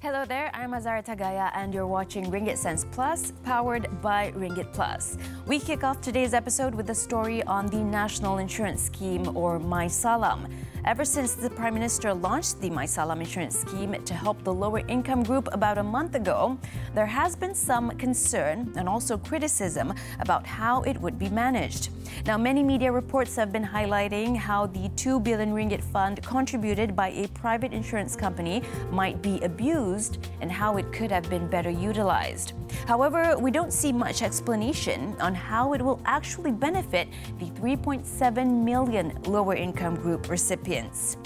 Hello there, I'm Azaria Tagaya and you're watching Ringgit Sense Plus, powered by Ringgit Plus. We kick off today's episode with a story on the National Insurance Scheme, or My Salam. Ever since the Prime Minister launched the My Salam insurance scheme to help the lower income group about a month ago, there has been some concern and also criticism about how it would be managed. Now, many media reports have been highlighting how the 2 billion ringgit fund contributed by a private insurance company might be abused and how it could have been better utilized. However, we don't see much explanation on how it will actually benefit the 3.7 million lower income group recipients.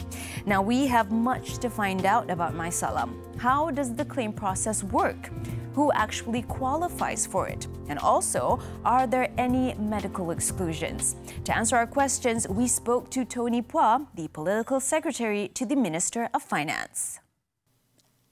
Now, we have much to find out about My Salam. How does the claim process work? Who actually qualifies for it? And also, are there any medical exclusions? To answer our questions, we spoke to Tony Phua, the political secretary to the Minister of Finance.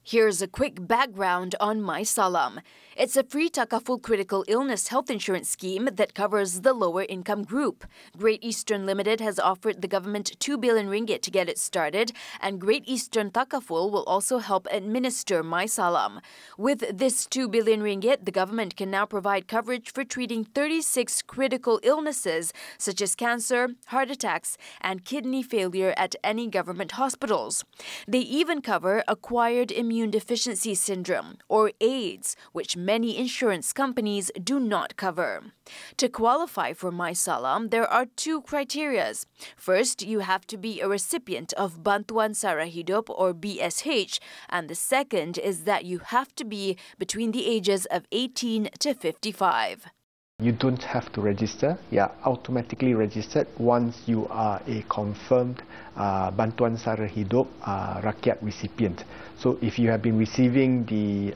Here's a quick background on My Salam. It's a free takaful critical illness health insurance scheme that covers the lower income group. Great Eastern Limited has offered the government 2 billion ringgit to get it started, and Great Eastern Takaful will also help administer My Salam. With this 2 billion ringgit, the government can now provide coverage for treating 36 critical illnesses such as cancer, heart attacks, and kidney failure at any government hospitals. They even cover acquired immune deficiency syndrome, or AIDS, which many insurance companies do not cover. To qualify for My Salam, there are two criteria. First, you have to be a recipient of Bantuan Sara Hidup, or BSH, and the second is that you have to be between the ages of 18 to 55. You don't have to register. You are automatically registered once you are a confirmed Bantuan Sara Hidup Rakyat recipient. So if you have been receiving the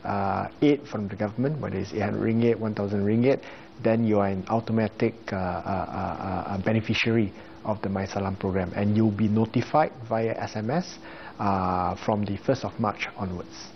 aid from the government, whether it's 800 ringgit, 1,000 ringgit, then you are an automatic beneficiary of the My Salam program, and you'll be notified via SMS from the 1st of March onwards.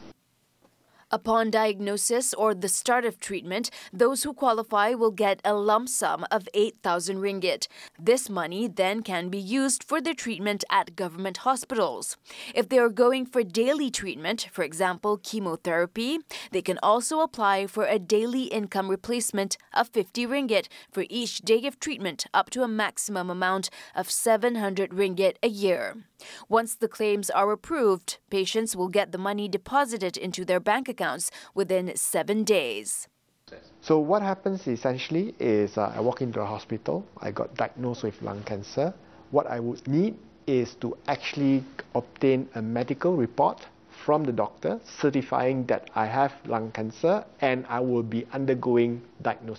Upon diagnosis or the start of treatment, those who qualify will get a lump sum of 8,000 ringgit. This money then can be used for their treatment at government hospitals. If they are going for daily treatment, for example, chemotherapy, they can also apply for a daily income replacement of 50 ringgit for each day of treatment, up to a maximum amount of 700 ringgit a year. Once the claims are approved, patients will get the money deposited into their bank accounts within 7 days. So what happens essentially is I walk into a hospital, I got diagnosed with lung cancer. What I would need is to actually obtain a medical report from the doctor certifying that I have lung cancer and I will be undergoing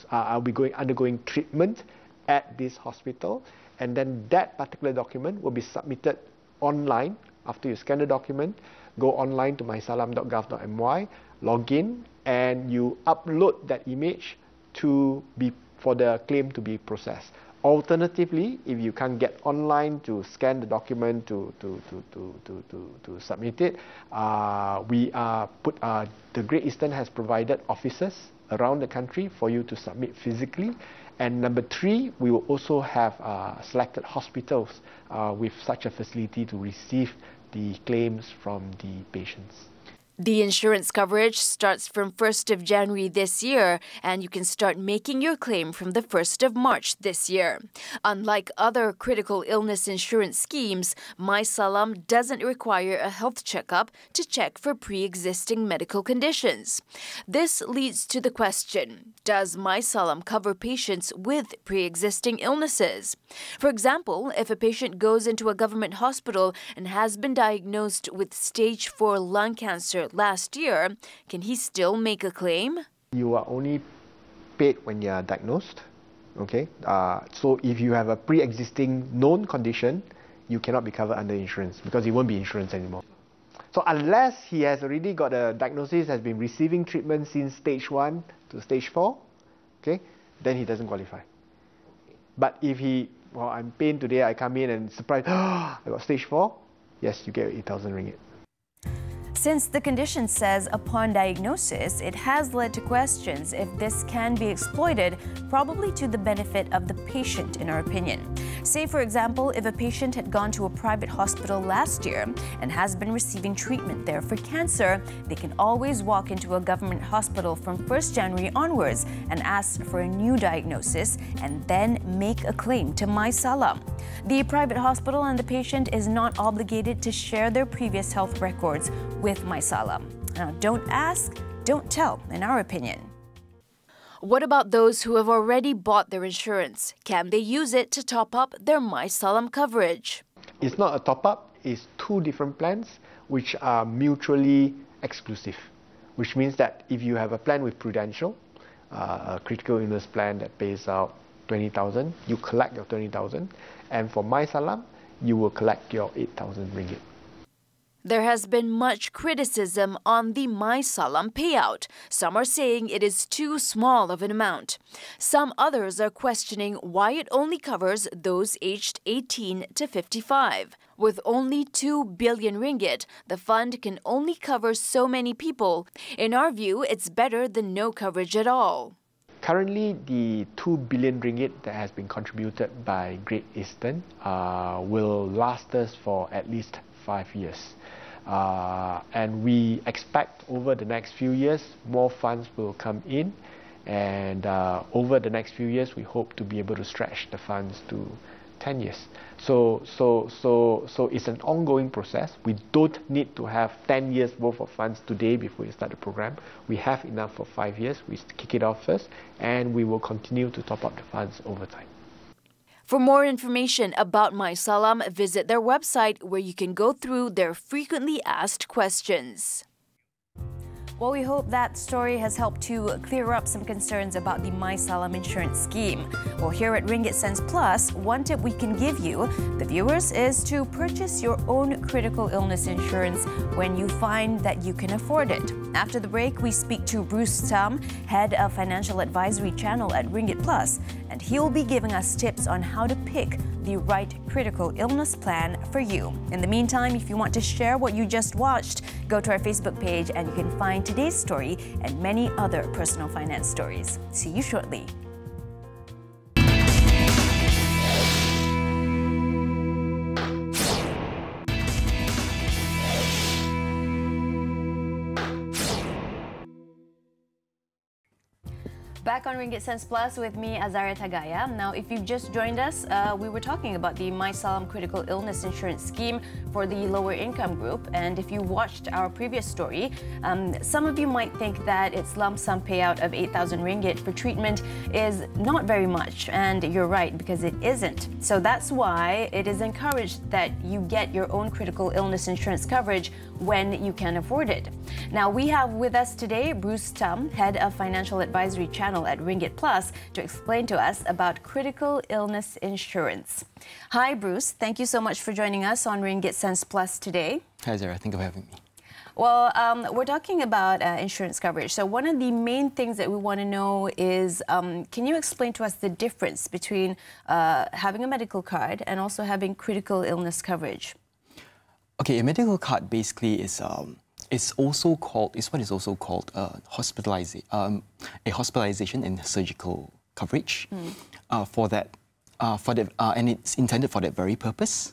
undergoing treatment at this hospital, and then that particular document will be submitted online. After you scan the document, go online to mysalam.gov.my, log in, and you upload that image for the claim to be processed. Alternatively, if you can't get online to scan the document to submit it, the Great Eastern has provided offices around the country for you to submit physically. And number 3, we will also have selected hospitals with such a facility to receive the claims from the patients. The insurance coverage starts from 1st of January this year, and you can start making your claim from the 1st of March this year. Unlike other critical illness insurance schemes, My Salam doesn't require a health checkup to check for pre-existing medical conditions. This leads to the question, does My Salam cover patients with pre-existing illnesses? For example, if a patient goes into a government hospital and has been diagnosed with stage 4 lung cancer last year, can he still make a claim? You are only paid when you are diagnosed. Okay, so if you have a pre-existing known condition, you cannot be covered under insurance because it won't be insurance anymore. So unless he has already got a diagnosis, has been receiving treatment since stage 1 to stage 4, okay, then he doesn't qualify. But if I'm in pain today, I come in and surprised, I got stage 4, yes, you get 8,000 ringgit. Since the condition says upon diagnosis, it has led to questions if this can be exploited, probably to the benefit of the patient, in our opinion. Say, for example, if a patient had gone to a private hospital last year and has been receiving treatment there for cancer, they can always walk into a government hospital from 1st January onwards and ask for a new diagnosis and then make a claim to MySalam. The private hospital and the patient is not obligated to share their previous health records with MySalam. Now, don't ask, don't tell, in our opinion. What about those who have already bought their insurance? Can they use it to top up their MySalam coverage? It's not a top-up, it's two different plans which are mutually exclusive, which means that if you have a plan with Prudential, a critical illness plan that pays out 20,000, you collect your 20,000, and for MySalam, you will collect your 8,000 ringgit. There has been much criticism on the MySalam payout. Some are saying it is too small of an amount. Some others are questioning why it only covers those aged 18 to 55. With only 2 billion ringgit, the fund can only cover so many people. In our view, it's better than no coverage at all. Currently, the 2 billion ringgit that has been contributed by Great Eastern will last us for at least 5 years. And we expect over the next few years more funds will come in, and over the next few years we hope to be able to stretch the funds to 10 years. So it's an ongoing process. We don't need to have 10 years worth of funds today before we start the program. We have enough for 5 years. We kick it off first, and we will continue to top up the funds over time. For more information about MySalam, visit their website where you can go through their frequently asked questions. Well, we hope that story has helped to clear up some concerns about the MySalam insurance scheme. Well, here at Ringgit Cents Plus, one tip we can give you, the viewers, is to purchase your own critical illness insurance when you find that you can afford it. After the break, we speak to Bruce Tam, head of financial advisory channel at Ringgit Plus, and he'll be giving us tips on how to pick the right critical illness plan for you. In the meantime, if you want to share what you just watched, go to our Facebook page and you can find today's story and many other personal finance stories. See you shortly. Back on Ringgit Cents Plus with me, Azaria Tagaya. Now, if you've just joined us, we were talking about the MySalam critical illness insurance scheme for the lower income group. And if you watched our previous story, some of you might think that its lump sum payout of 8,000 ringgit for treatment is not very much. And you're right, because it isn't. So that's why it is encouraged that you get your own critical illness insurance coverage when you can afford it. Now, we have with us today Bruce Tam, head of financial advisory channel at Ringgit Plus, to explain to us about critical illness insurance. Hi, Bruce. Thank you so much for joining us on Ringgit Cents Plus today. Hi, Zara. Thank you for having me. Well, we're talking about insurance coverage. So one of the main things that we want to know is, can you explain to us the difference between having a medical card and also having critical illness coverage? Okay, a medical card basically is what is also called a hospitalization and surgical coverage. And it's intended for that very purpose.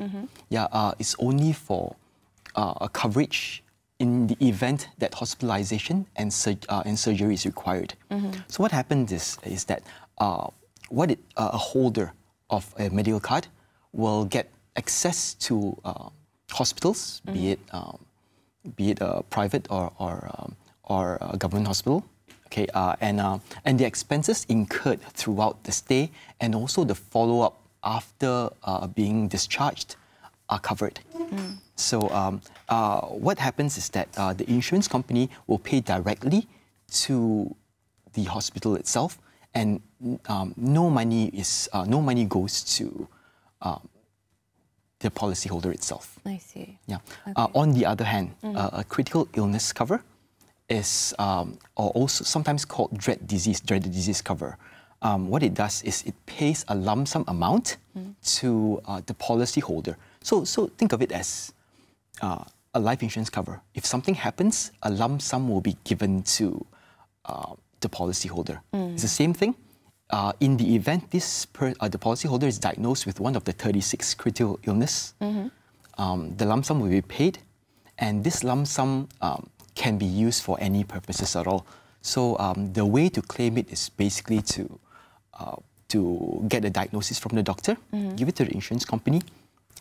It's only for a coverage in the event that hospitalization and surgery is required. So what happens is that a holder of a medical card will get access to hospitals, be it a private or a government hospital, okay, and the expenses incurred throughout the stay and also the follow-up after being discharged are covered. So what happens is that the insurance company will pay directly to the hospital itself, and no money goes to the policyholder itself. I see. Yeah. Okay. On the other hand, a critical illness cover is also sometimes called dreaded disease cover. What it does is it pays a lump sum amount to the policyholder. So think of it as a life insurance cover. If something happens, a lump sum will be given to the policyholder. It's the same thing in the event the policyholder is diagnosed with one of the 36 critical illness, the lump sum will be paid, and this lump sum can be used for any purposes at all. So the way to claim it is basically to get a diagnosis from the doctor, give it to the insurance company,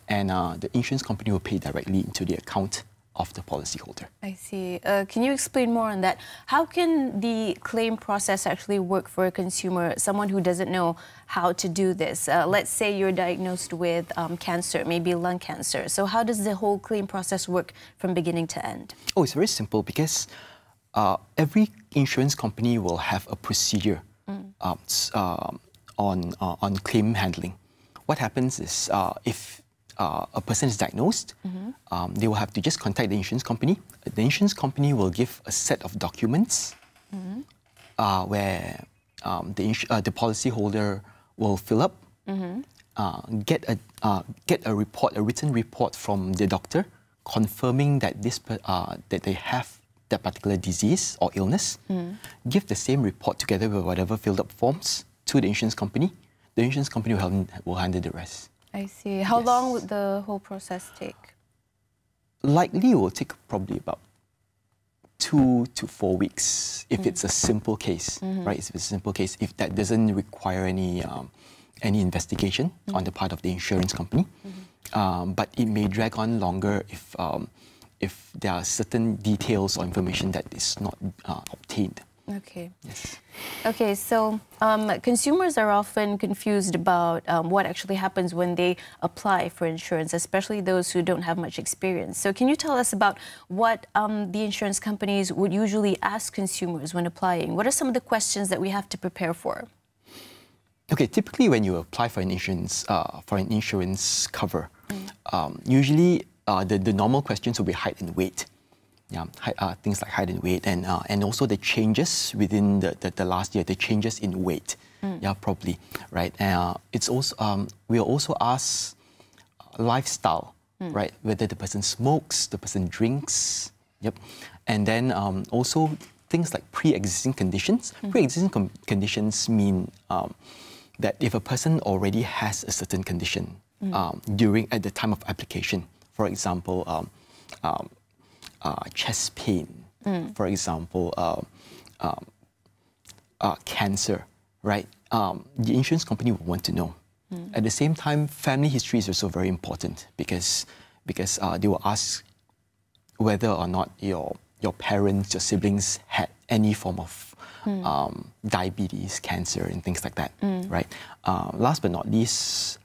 and the insurance company will pay directly into the account of the policyholder. I see. Can you explain more on that? How can the claim process actually work for a consumer, someone who doesn't know how to do this? Let's say you're diagnosed with cancer, maybe lung cancer. So how does the whole claim process work from beginning to end? Oh, it's very simple because every insurance company will have a procedure on claim handling. What happens is if a person is diagnosed, they will have to just contact the insurance company. The insurance company will give a set of documents where the policyholder will fill up, get a report, a written report from the doctor confirming that that they have that particular disease or illness. Give the same report together with whatever filled up forms to the insurance company. The insurance company will handle the rest. I see. How long would the whole process take? Likely it will take probably about 2 to 4 weeks if it's a simple case, right? If it's a simple case, if that doesn't require any investigation on the part of the insurance company. But it may drag on longer if there are certain details or information that is not obtained. Okay. Yes. Okay, so consumers are often confused about what actually happens when they apply for insurance, especially those who don't have much experience. So can you tell us about what the insurance companies would usually ask consumers when applying? What are some of the questions that we have to prepare for? Okay, typically when you apply for an insurance cover, usually the normal questions will be height and weight. Yeah, things like height and weight, and also the changes within the last year, the changes in weight. Yeah, probably, right? It's also we'll also ask lifestyle, right? Whether the person smokes, the person drinks. Yep, and then also things like pre-existing conditions. Pre-existing conditions mean that if a person already has a certain condition at the time of application, for example. Chest pain, for example, cancer, right? The insurance company will want to know. At the same time, family history is also very important because they will ask whether or not your parents, your siblings had any form of diabetes, cancer, and things like that, right? Last but not least,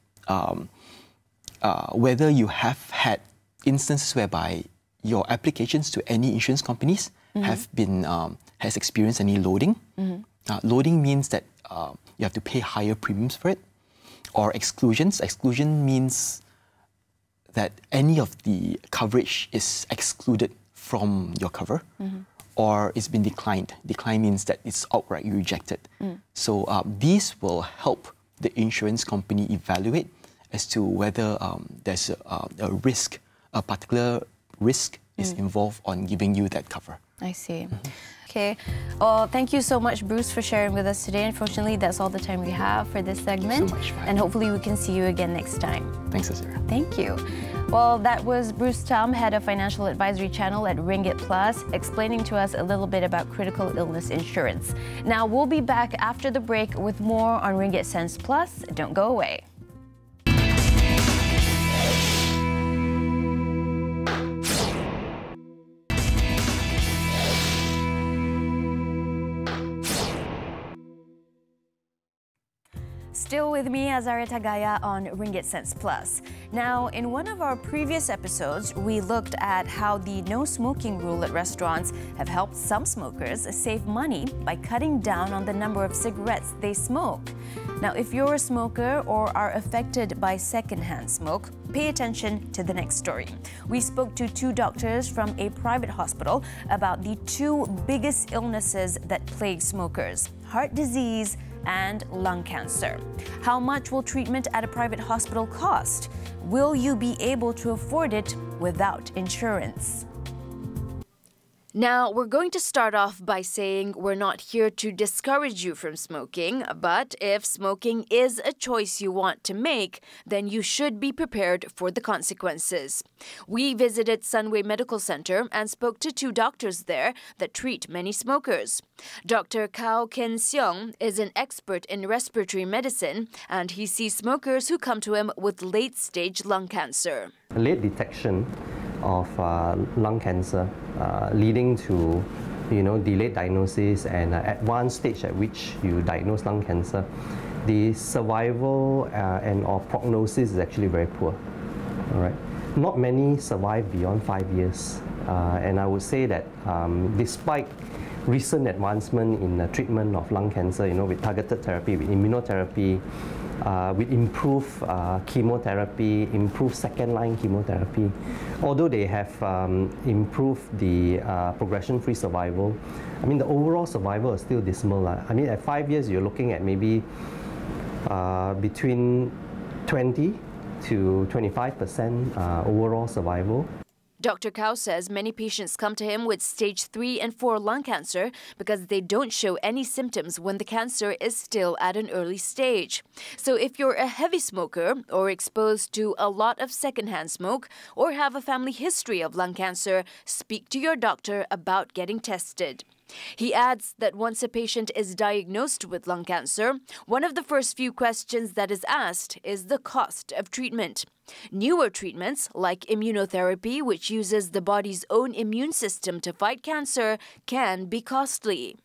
whether you have had instances whereby your applications to any insurance companies has experienced any loading. Loading means that you have to pay higher premiums for it. Or exclusions. Exclusion means that any of the coverage is excluded from your cover or it's been declined. Decline means that it's outright rejected. So these will help the insurance company evaluate as to whether there's a risk, a particular risk is involved on giving you that cover. I see. Okay. Well, thank you so much, Bruce, for sharing with us today. Unfortunately, that's all the time we have for this segment. Thank you so much, and hopefully we can see you again next time. Thanks, Azaria. Thank you. Well, that was Bruce Tam, Head of Financial Advisory Channel at Ringgit Plus, explaining to us a little bit about critical illness insurance. Now, we'll be back after the break with more on Ringgit Sense Plus. Don't go away. Still with me, Azaria Tagaya on Ringgit Sense Plus. Now, in one of our previous episodes, we looked at how the no smoking rule at restaurants have helped some smokers save money by cutting down on the number of cigarettes they smoke. Now, if you're a smoker or are affected by secondhand smoke, pay attention to the next story. We spoke to 2 doctors from a private hospital about the 2 biggest illnesses that plague smokers: heart disease and lung cancer. How much will treatment at a private hospital cost? Will you be able to afford it without insurance? Now, we're going to start off by saying we're not here to discourage you from smoking, but if smoking is a choice you want to make, then you should be prepared for the consequences. We visited Sunway Medical Center and spoke to 2 doctors there that treat many smokers. Dr. Kao Ken Seong is an expert in respiratory medicine, and he sees smokers who come to him with late-stage lung cancer. Late detection of lung cancer leading to delayed diagnosis and advanced stage at which you diagnose lung cancer, the survival and or prognosis is actually very poor. All right, not many survive beyond 5 years, and I would say that despite recent advancement in the treatment of lung cancer, with targeted therapy, with immunotherapy, with improved chemotherapy, improved second-line chemotherapy. Although they have improved the progression-free survival, I mean, the overall survival is still dismal. I mean, at 5 years, you're looking at maybe between 20 to 25% overall survival. Dr. Kao says many patients come to him with stage 3 and 4 lung cancer because they don't show any symptoms when the cancer is still at an early stage. So if you're a heavy smoker or exposed to a lot of secondhand smoke or have a family history of lung cancer, speak to your doctor about getting tested. He adds that once a patient is diagnosed with lung cancer, one of the first few questions that is asked is the cost of treatment. Newer treatments, like immunotherapy, which uses the body's own immune system to fight cancer, can be costly.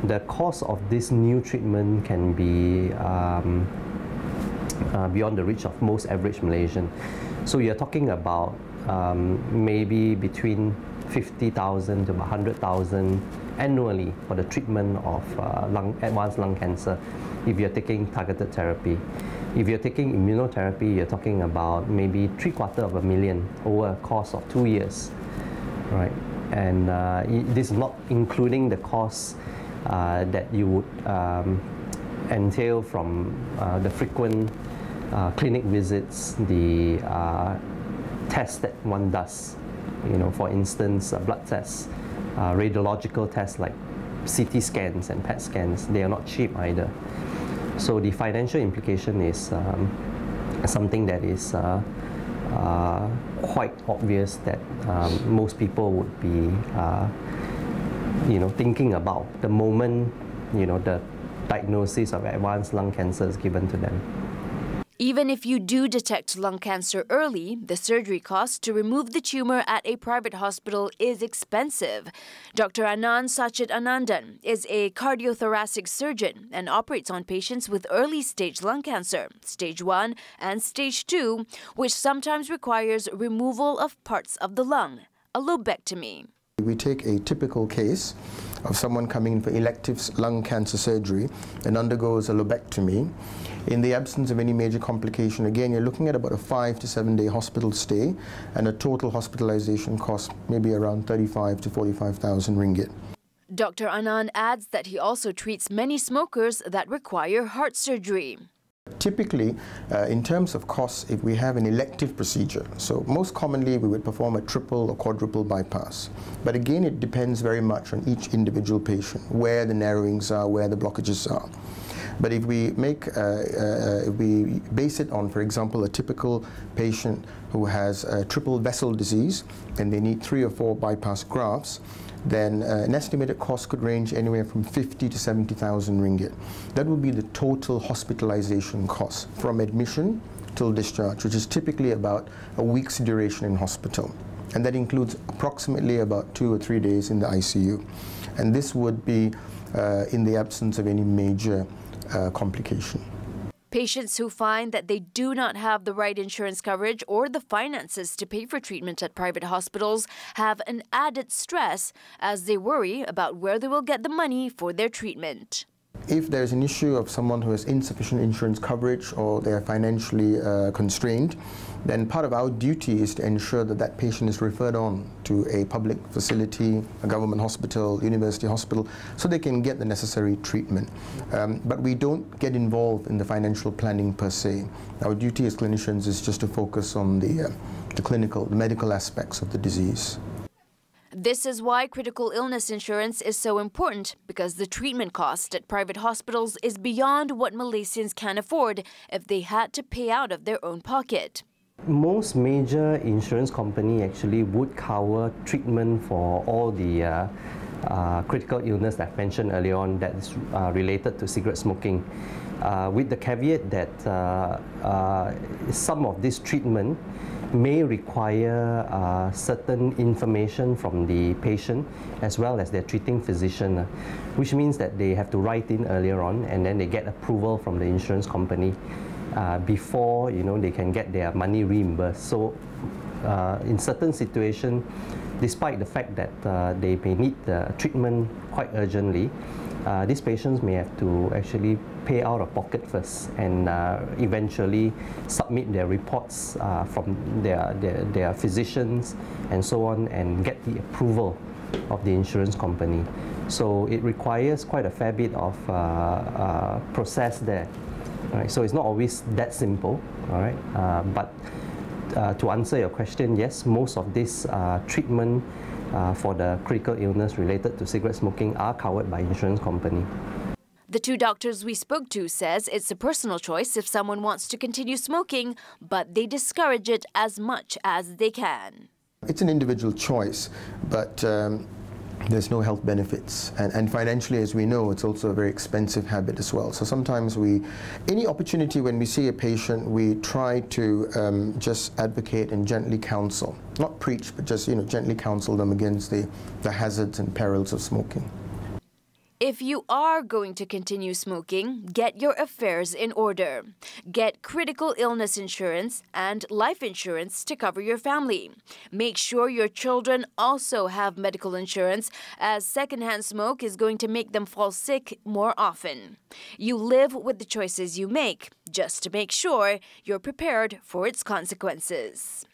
The cost of this new treatment can be beyond the reach of most average Malaysian. So you're talking about maybe between 50,000 to 100,000 annually for the treatment of advanced lung cancer if you're taking targeted therapy. If you're taking immunotherapy, you're talking about maybe $750,000 over a course of 2 years, right? And this is not including the costs that you would entail from the frequent clinic visits, the tests that one does. For instance, blood tests, radiological tests like CT scans and PET scans, they are not cheap either. So the financial implication is something that is quite obvious that most people would be, thinking about the moment, the diagnosis of advanced lung cancer is given to them. Even if you do detect lung cancer early, the surgery cost to remove the tumor at a private hospital is expensive. Dr. Anand Sachit Anandan is a cardiothoracic surgeon and operates on patients with early-stage lung cancer, stage 1 and stage 2, which sometimes requires removal of parts of the lung, a lobectomy. We take a typical case of someone coming in for elective lung cancer surgery and undergoes a lobectomy. In the absence of any major complication, again, you're looking at about a 5 to 7 day hospital stay and a total hospitalization cost maybe around 35 to 45,000 ringgit. Dr. Anand adds that he also treats many smokers that require heart surgery. Typically, in terms of costs, if we have an elective procedure, so most commonly we would perform a triple or quadruple bypass. But again, it depends very much on each individual patient, where the narrowings are, where the blockages are. But if we base it on, for example, a typical patient who has triple vessel disease and they need 3 or 4 bypass grafts, then an estimated cost could range anywhere from 50 to 70,000 ringgit. That would be the total hospitalization cost from admission till discharge, which is typically about a week's duration in hospital. And that includes approximately about 2 or 3 days in the ICU. And this would be in the absence of any major complication. Patients who find that they do not have the right insurance coverage or the finances to pay for treatment at private hospitals have an added stress as they worry about where they will get the money for their treatment. If there's an issue of someone who has insufficient insurance coverage or they are financially constrained, then part of our duty is to ensure that that patient is referred on to a public facility, a government hospital, university hospital, so they can get the necessary treatment. But we don't get involved in the financial planning per se. Our duty as clinicians is just to focus on the clinical, the medical aspects of the disease. This is why critical illness insurance is so important, because the treatment cost at private hospitals is beyond what Malaysians can afford if they had to pay out of their own pocket. Most major insurance company actually would cover treatment for all the critical illness that I mentioned earlier on that is related to cigarette smoking, with the caveat that some of this treatment may require certain information from the patient as well as their treating physician, which means that they have to write in earlier on and then they get approval from the insurance company before they can get their money reimbursed. So in certain situations, despite the fact that they may need the treatment quite urgently, these patients may have to actually pay out of pocket first and eventually submit their reports from their physicians and so on and get the approval of the insurance company. So it requires quite a fair bit of process there. Right? So it's not always that simple, all right? But to answer your question, yes, most of this treatment for the critical illness related to cigarette smoking are covered by insurance company. The two doctors we spoke to says it's a personal choice if someone wants to continue smoking, but they discourage it as much as they can. It's an individual choice, but there's no health benefits, and financially, as we know, it's also a very expensive habit as well. So sometimes any opportunity when we see a patient, we try to just advocate and gently counsel, not preach, but just gently counsel them against the hazards and perils of smoking. If you are going to continue smoking, get your affairs in order. Get critical illness insurance and life insurance to cover your family. Make sure your children also have medical insurance, as secondhand smoke is going to make them fall sick more often. You live with the choices you make, just to make sure you're prepared for its consequences.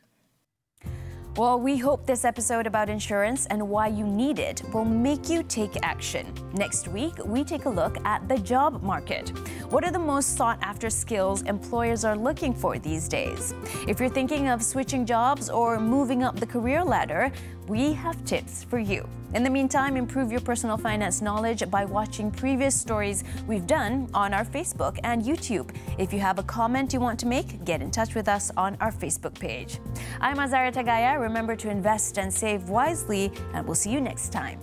Well, we hope this episode about insurance and why you need it will make you take action. Next week, we take a look at the job market. What are the most sought-after skills employers are looking for these days? If you're thinking of switching jobs or moving up the career ladder, we have tips for you. In the meantime, improve your personal finance knowledge by watching previous stories we've done on our Facebook and YouTube. If you have a comment you want to make, get in touch with us on our Facebook page. I'm Azaria Tagaya. Remember to invest and save wisely, and we'll see you next time.